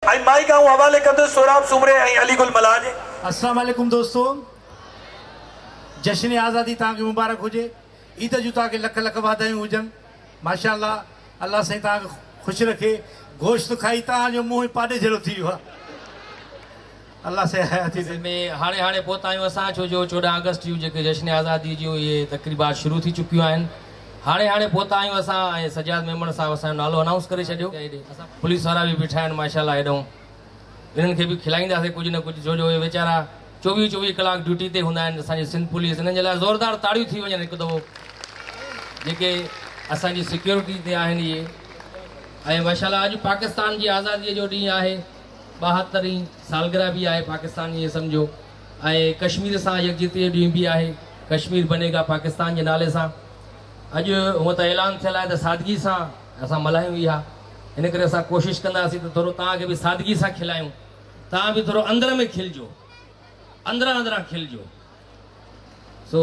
आई mic आऊं हवाले कंदुसि सोराब सुमरे ऐं अलीगुल मलाह जे। अस्सलाम वालेकुम दोस्तों, जश्न आज़ादी तव्हांखे मुबारक हुजे। ईद जूं तव्हांखे लख लख वाधायूं हुजनि। माशाअल्लाह, अल्लाह साईं तव्हांखे ख़ुशि रखे। गोश्त खाई तव्हांजो मुंहुं पाॾे जहिड़ो थी वियो आहे। अल्लाह से हयाती दे। में हाणे हाणे पहुता आहियूं असां, छो जो 14 अगस्त जूं जेके जश्न आज़ादी जूं इहे तक़रीबात शुरू थी चुकियूं आहिनि। हाणे हाणे पहुता आहियूं असां ऐं सजाद मेमण साहिब असांजो नालो अनाउंस करे छॾियो। पुलिस वारा बि बीठा आहिनि माशाअल्लाह। हेॾो इन्हनि खे बि खिलाईंदासीं कुझु न कुझु, छो जो इहे वीचारा 24 कलाक ड्यूटी ते हूंदा आहिनि। असांजी सिंध पुलिस हिननि जे लाइ ज़ोरदार ताड़ियूं थी वञनि हिकु दफ़ो, जेके असांजी सिक्योरिटी ते आहिनि इहे। ऐं माशाअल्लाह अॼु पाकिस्तान जी आज़ादीअ जो ॾींहुं आहे, 72वीं सालगिरह बि आहे पाकिस्तान जी, सम्झो। ऐं कश्मीर सां यकजहतीअ जो ॾींहुं बि आहे, कश्मीर बनेगा पाकिस्तान जे नाले सां। अॼु हूअं त ऐलान थियल आहे त सादगी सां असां मल्हायूं इहा, इन करे असां कोशिशि कंदासीं त थोरो तव्हांखे बि सादगी सां खिलायूं। तव्हां बि थोरो अंदर में खिलजो, अंदरां खिलजो। सो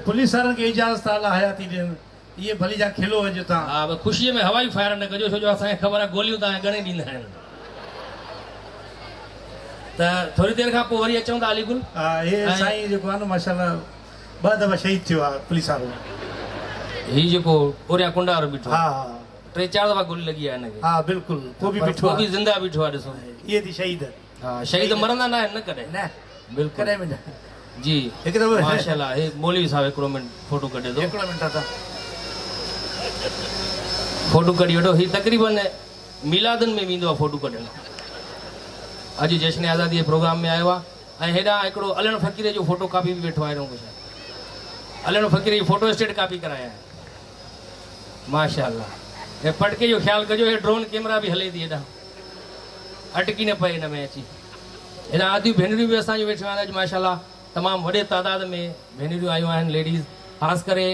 पुलिस वारनि खे इजाज़त अल्लाह हयाती ॾियनि। इहे भली जा खिलो अॼु तव्हां। हा, ख़ुशीअ में हवाई फायर न कजो, छो जो असांखे ख़बर आहे गोलियूं तव्हां घणे ॾींदा आहिनि। त थोरी देरि खां पोइ वरी अचूं था अलीगुल। हा, हे साईं जेको आहे न माशाअल्लाह 2 दफ़ा शहीद थियो आहे पुलिस वारो। हीउ जेको ओरिया कुंडा वारो बीठो, हा 3-4 दफ़ा गोली लॻी आहे हिनखे। हा बिल्कुलु, पोइ बि बीठो पोइ बि आहे। ज़िंदा बीठो आहे, ॾिसो। इहे थी शहीद। हा, शहीद मरंदा न आहिनि न कॾहिं। न बिल्कुलु कॾहिं बि न। जी, हिकु दफ़ो माशाअल्लाह। हे मौलवी साहब हिकिड़ो मिंट फोटो कढे थो। हिकिड़ो मिंट था फोटो कढी वठो। हीउ तक़रीबन मिलादनि में वेंदो आहे फोटो कढणु। अॼु जश्न आज़ादी जे प्रोग्राम में आयो आहे। ऐं हेॾां हिकिड़ो अलण फ़क़ीर जो फोटो कापी बि वेठो आहे। हेॾो कुझु अलण फ़क़ीर जी फोटो स्टेट कापी कराया आहे माशाअल्लाह। हे पटके जो ख़्यालु कजो, हे ड्रोन कैमरा बि हले थी, हेॾां अटकी न पए हिन में अची। हेॾां आदियूं भेनरियूं बि असांजूं वेठियूं आहिनि अॼु माशाअल्लाह। तमामु वॾे तादाद में भेनरियूं आयूं आहिनि, लेडीज़, ख़ासि करे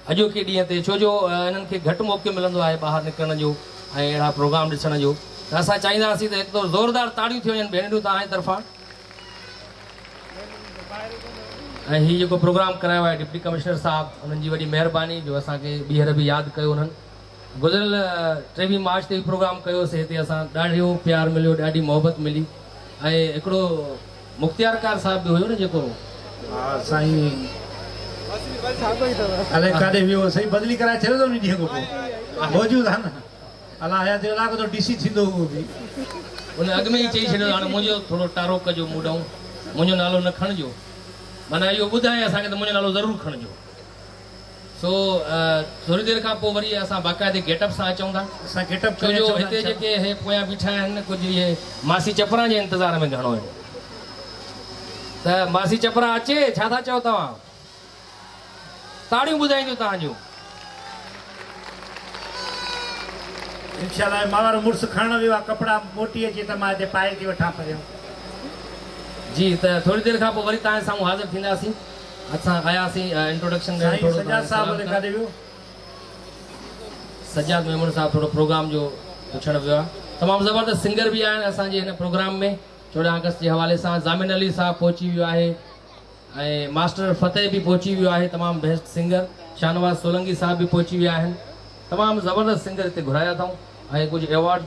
अॼोके ॾींहं ते, छो जो इन्हनि खे घटि मौक़ो मिलंदो आहे ॿाहिरि निकिरण जो ऐं अहिड़ा प्रोग्राम ॾिसण जो। त असां चाहींदासीं त हिकु दफ़ो ज़ोरदार ताड़ियूं थी वञनि भेनरियूं तव्हांजे तरफ़ां। ऐं हीउ जेको प्रोग्राम करायो आहे डिप्टी कमिश्नर साहब, उन्हनि जी वॾी महिरबानी जो असांखे ॿीहर बि यादि कयो उन्हनि। गुज़िरियल 23 मार्च ते बि प्रोग्राम कयोसीं, हिते असां ॾाढो प्यारु मिलियो, ॾाढी मोहबत मिली। ऐं हिकिड़ो मुख़्तियार कार साहिब बि हुयो न जेको। हा साईं, अलाए काॾे वियो साईं, बदिली कराए छॾियो अथऊं ॾींहं खां पोइ। मौजूदु आहे न, अलाह हयाती अलाह को DC थींदो उहो बि। उन अॻु में ई चई छॾियो, हाणे मुंहिंजो थोरो टारो कजो मूं ॾांहुं, मुंहिंजो नालो न खणिजो। माना इहो ॿुधाए असांखे त मुंहिंजो नालो ज़रूरु खणिजो। सो थोरी देरि खां पोइ वरी असां बाक़ाइदे गेटअप सां अचूं था। असां गेटअप छो जो हिते जेके हे पोयां बीठा आहिनि कुझु इहे मासी चपरा जे इंतज़ार में घणो आहिनि। त मासी चपरा अचे, छा था चओ तव्हां? ताड़ियूं ॿुधाईंदियूं तव्हांजूं। इंशाअल्लाह मां वारो मुड़ुसु खणण वियो आहे, कपिड़ा मोटी अचे त मां हिते पाए थी वठां पहिरियों। जी, त थोरी देरि खां पोइ वरी तव्हां साम्हूं हाज़िर थींदासीं। असां आयासीं इंट्रोडक्शन ॾियणु। सजाद साहब काॾे वियो? सजाद मेमण साहब थोरो प्रोग्राम जो पुछणु वियो आहे। तमामु ज़बरदस्त सिंगर बि आहिनि असांजे हिन प्रोग्राम में। 14 अगस्त जे हवाले सां ज़ामिन अली साहब पहुची वियो आहे ऐं मास्टर फ़तेह बि पहुची वियो आहे, तमामु बेस्ट सिंगर। शाहनवाज़ सोलंकी साहब बि पहुची विया आहिनि। तमामु ज़बरदस्त सिंगर हिते घुराया अथऊं ऐं कुझु अवॉर्ड